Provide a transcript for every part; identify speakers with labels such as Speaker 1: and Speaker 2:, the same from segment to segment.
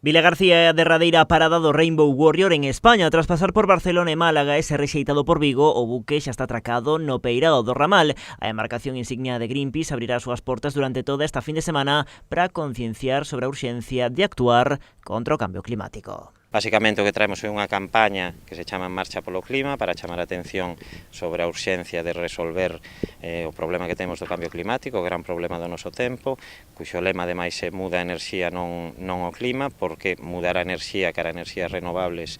Speaker 1: Vilagarcía é a derradeira parada do Rainbow Warrior en España. Tras pasar por Barcelona e Málaga e ser rexeitado por Vigo, o buque xa está atracado no peirao do Ramal. A embarcación insignia de Greenpeace abrirá as súas portas durante toda esta fin de semana para concienciar sobre a urxencia de actuar contra o cambio climático.
Speaker 2: Básicamente o que traemos é unha campaña que se chama Marcha polo Clima para chamar a atención sobre a urxencia de resolver o problema que temos do cambio climático, o gran problema do noso tempo, cuxo lema ademais é muda a enerxía non o clima, porque mudar a enerxía cara a enerxías renovables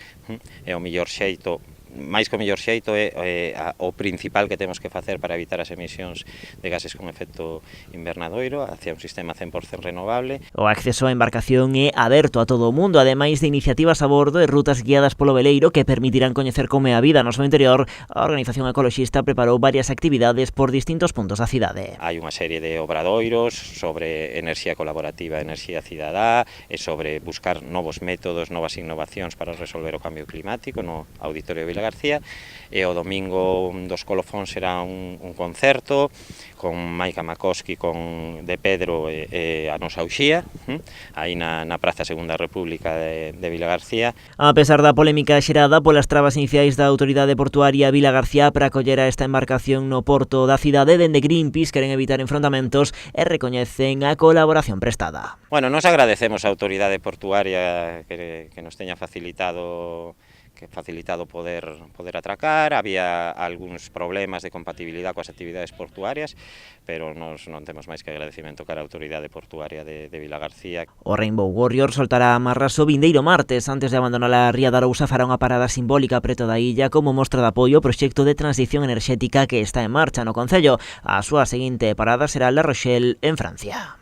Speaker 2: é o mellor xeito, máis que o mellor xeito é o principal que temos que facer para evitar as emisións de gases con efecto invernadoiro hacia un sistema 100% renovable.
Speaker 1: O acceso á embarcación é aberto a todo o mundo, ademais de iniciativas a bordo e rutas guiadas polo veleiro que permitirán coñecer como é a vida no seu interior. A organización ecoloxista preparou varias actividades por distintos puntos da cidade.
Speaker 2: Hai unha serie de obradoiros sobre enerxía colaborativa, enerxía cidadá e sobre buscar novos métodos, novas innovacións para resolver o cambio climático no Auditorio de Vilagarcía, e o domingo dos colofóns será un concerto con Maika Makoski, con De Pedro e a nosa Uxía, aí na Praza Segunda República de Vilagarcía.
Speaker 1: A pesar da polémica xerada polas trabas iniciais da Autoridade Portuaria Vilagarcía para acoller a esta embarcación no porto da cidade, dende Greenpeace queren evitar enfrontamentos e recoñecen a colaboración prestada.
Speaker 2: Bueno, nos agradecemos a Autoridade Portuaria que nos teña facilitado poder atracar. Había algúns problemas de compatibilidade coas actividades portuarias, pero nos non temos máis que agradecimento cara a Autoridade Portuaria de Vilagarcía.
Speaker 1: O Rainbow Warrior soltará amarras o vindeiro martes. Antes de abandonar a ría da Arousa fará unha parada simbólica preto da illa como mostra de apoio ao proxecto de transición enerxética que está en marcha no concello. A súa seguinte parada será La Rochelle, en Francia.